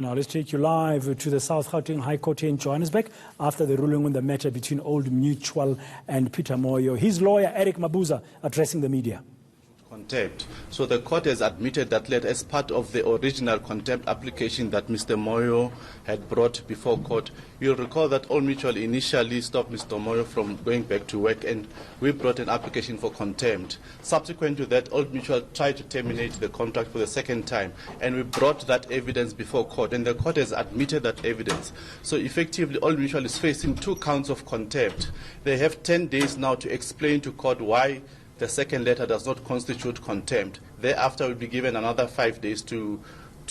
Now let's take you live to the South Gauteng High Court here in Johannesburg after the ruling on the matter between Old Mutual and Peter Moyo. His lawyer, Eric Mabuza, addressing the media. Contempt. So the court has admitted that letter as part of the original contempt application that Mr. Moyo had brought before court. You'll recall that Old Mutual initially stopped Mr. Moyo from going back to work, and we brought an application for contempt. Subsequent to that, Old Mutual tried to terminate the contract for the second time, and we brought that evidence before court, and the court has admitted that evidence. So effectively, Old Mutual is facing 2 counts of contempt. They have 10 days now to explain to court why the second letter does not constitute contempt. Thereafter, will be given another 5 days to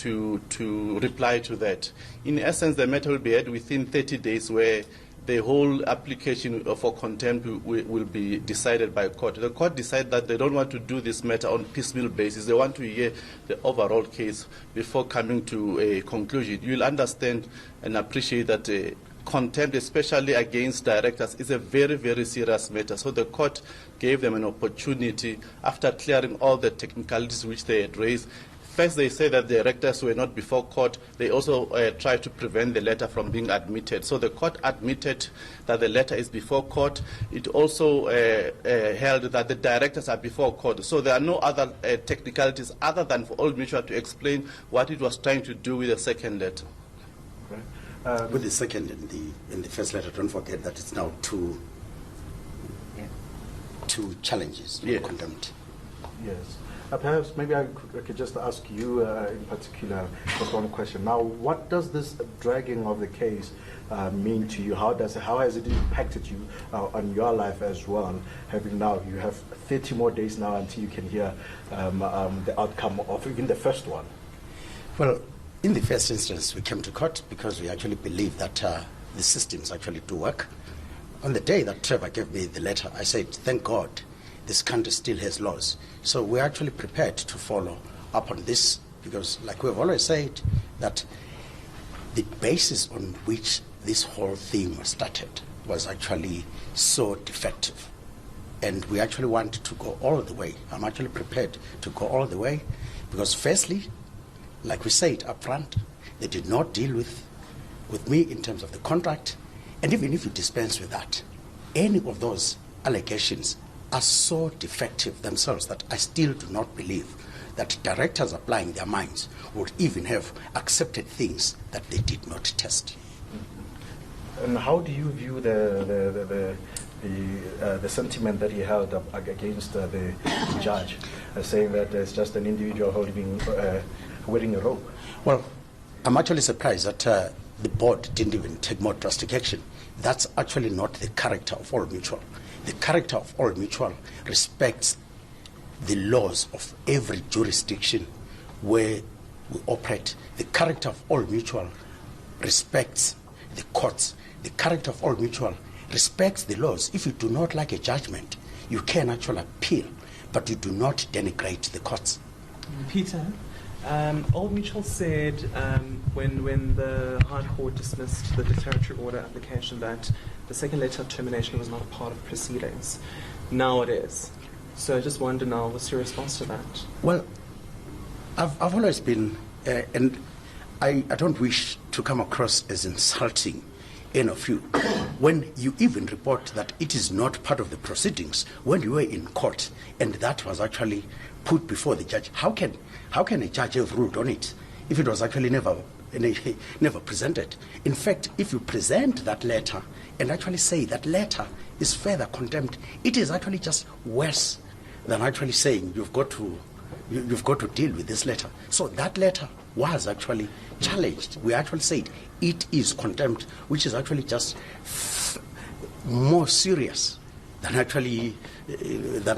reply to that. In essence, the matter will be heard within 30 days, where the whole application for contempt will be decided by court. The court decided that they don't want to do this matter on piecemeal basis. They want to hear the overall case before coming to a conclusion. You'll understand and appreciate that contempt, especially against directors, is a very, very serious matter. So the court gave them an opportunity after clearing all the technicalities which they had raised. First, they say that the directors were not before court. They also tried to prevent the letter from being admitted. So the court admitted that the letter is before court. It also held that the directors are before court. So there are no other technicalities other than for Old Mutual to explain what it was trying to do with the second letter. With the second and the first letter, don't forget that it's now two challenges for contempt. Yes. Perhaps maybe I could just ask you in particular just one question. Now, what does this dragging of the case mean to you? How has it impacted you on your life as well? You have 30 more days now until you can hear the outcome of even the first one. Well, in the first instance, we came to court because we actually believe that the systems actually do work. On the day that Trevor gave me the letter, I said, thank God this country still has laws. So we're actually prepared to follow up on this because, like we've always said, that the basis on which this whole thing was started was actually so defective. And we actually want to go all the way. I'm actually prepared to go all the way because firstly, like we said up front, they did not deal with me in terms of the contract. And even if you dispense with that, any of those allegations are so defective themselves that I still do not believe that directors applying their minds would even have accepted things that they did not test. And how do you view the sentiment that he held up against the judge, saying that it's just an individual wearing a rope? Well, I'm actually surprised that the board didn't even take more drastic action. That's actually not the character of Old Mutual. The character of Old Mutual respects the laws of every jurisdiction where we operate. The character of Old Mutual respects the courts. The character of Old Mutual respects the laws. If you do not like a judgment, you can actually appeal, but you do not denigrate the courts. Peter, Old Mutual said when the High Court dismissed the declaratory order application that the second letter of termination was not a part of proceedings. Now it is. So I just wonder now, what's your response to that? Well, I've always been, and I don't wish to come across as insulting any of you. When you even report that it is not part of the proceedings, when you were in court and that was actually put before the judge, how can a judge have ruled on it if it was actually never presented? In fact, if you present that letter and actually say that letter is further contempt, it is actually just worse than actually saying you've got to deal with this letter. So that letter was actually challenged. We actually said it is contempt, which is actually just more serious than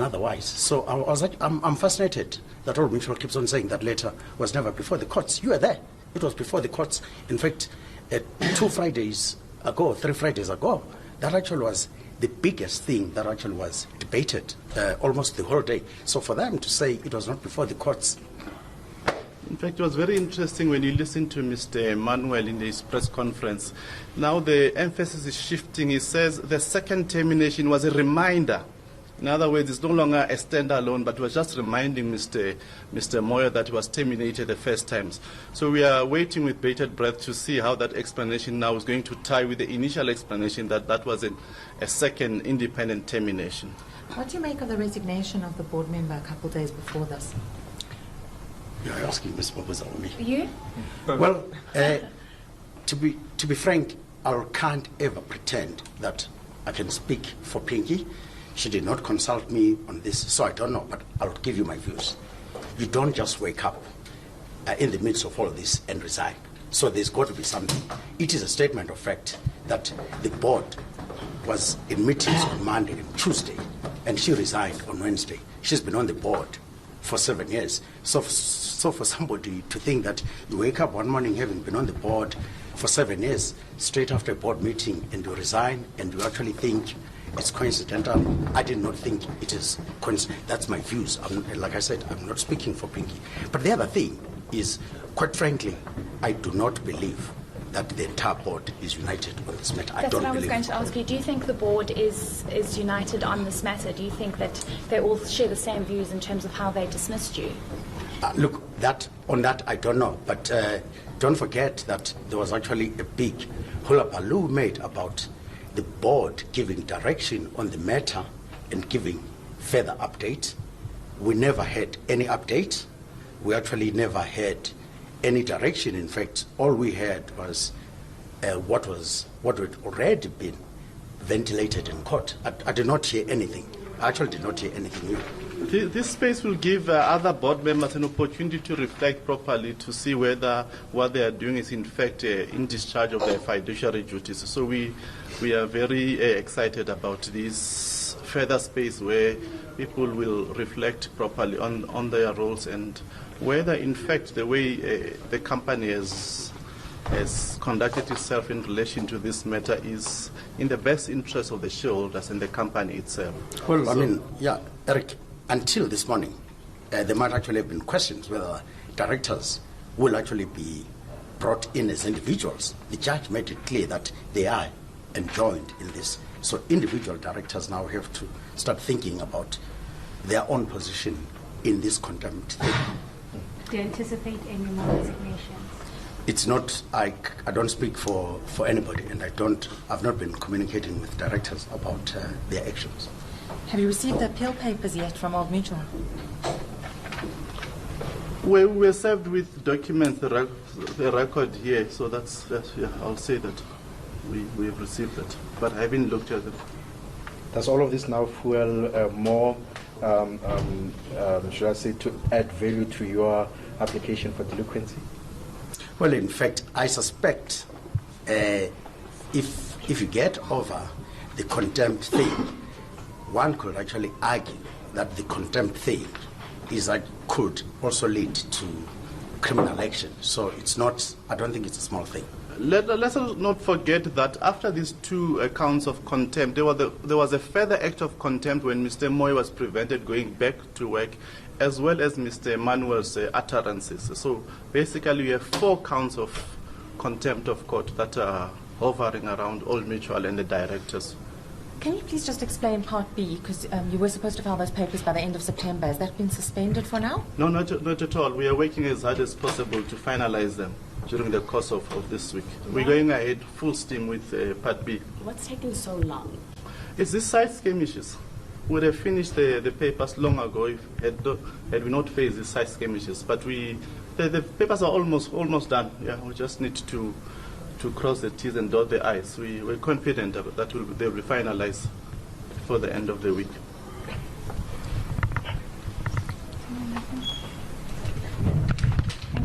otherwise. So I'm fascinated that Old Mutual keeps on saying that letter was never before the courts. You were there. It was before the courts. In fact, 3 Fridays ago, that actually was the biggest thing that actually was debated almost the whole day. So for them to say it was not before the courts. In fact, it was very interesting when you listen to Mr. Emmanuel in his press conference. Now the emphasis is shifting. He says the second termination was a reminder In other words, it's no longer a standalone, but we're just reminding Mr. Moyo that he was terminated the first times. So we are waiting with bated breath to see how that explanation now is going to tie with the initial explanation that that was a second independent termination. What do you make of the resignation of the board member a couple of days before this? You're asking Ms. Mabuza or me? You? Well, to be frank, I can't ever pretend that I can speak for Pinky. She did not consult me on this, so I don't know, but I'll give you my views. You don't just wake up in the midst of all of this and resign. So there's got to be something. It is a statement of fact that the board was in meetings on Monday and Tuesday, and she resigned on Wednesday. She's been on the board for 7 years. So for somebody to think that you wake up one morning having been on the board for 7 years, straight after a board meeting, and you resign, and you actually think it's coincidental, I did not think it is coincidental. That's my views. Like I said, I'm not speaking for Pinky. But the other thing is, quite frankly, I do not believe that the entire board is united on this matter. That's what I was going to ask you. Do you think the board is united on this matter? Do you think that they all share the same views in terms of how they dismissed you? Look, on that I don't know. But don't forget that there was actually a big hullabaloo made about the board giving direction on the matter and giving further update. We never had any update. We actually never had any direction. In fact, all we had was what had already been ventilated in court. I did not hear anything. I actually did not hear anything new. This space will give other board members an opportunity to reflect properly to see whether what they are doing is in fact in discharge of their fiduciary duties. So we are very excited about this further space where people will reflect properly on their roles and whether in fact the way the company has conducted itself in relation to this matter is in the best interest of the shareholders and the company itself. Well, I mean, yeah, Eric, until this morning, there might actually have been questions whether directors will actually be brought in as individuals. The judge made it clear that they are enjoined in this. So individual directors now have to start thinking about their own position in this contempt thing. Do you anticipate any more resignations? It's not, I don't speak for anybody, and I've not been communicating with directors about their actions. Have you received the appeal papers yet from Old Mutual? We were served with documents, the record here, so that's yeah, I'll say that we have received that, but I haven't looked at them. Does all of this now fuel more, should I say, to add value to your application for delinquency? Well, in fact, I suspect if you get over the contempt thing, one could actually argue that the contempt thing could also lead to criminal action. So it's not, I don't think it's a small thing. Let's not forget that after these two counts of contempt, there was a further act of contempt when Mr. Moyo was prevented going back to work, as well as Mr. Manuel's utterances. So basically, we have 4 counts of contempt of court that are hovering around Old Mutual and the directors. Can you please just explain Part B? Because you were supposed to file those papers by the end of September. Has that been suspended for now? No, not at all. We are working as hard as possible to finalize them during the course of this week. We're going ahead full steam with Part B. What's taking so long? It's these side skirmishes. We would have finished the papers long ago if had we not faced these side skirmishes. But the papers are almost done. Yeah, we just need to cross the T's and dot the I's. We're confident that they will be finalized before the end of the week.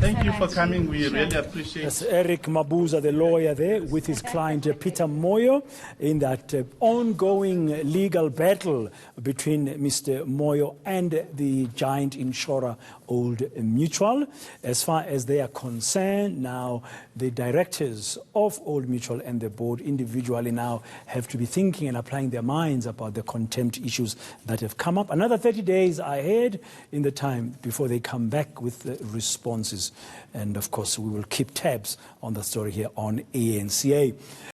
Thank you for coming. We really appreciate it. That's Eric Mabuza, the lawyer there, with his client Peter Moyo, in that ongoing legal battle between Mr. Moyo and the giant insurer Old Mutual. As far as they are concerned, now the directors of Old Mutual and the board individually now have to be thinking and applying their minds about the contempt issues that have come up. Another 30 days ahead in the time before they come back with the responses. And of course, we will keep tabs on the story here on ANCA.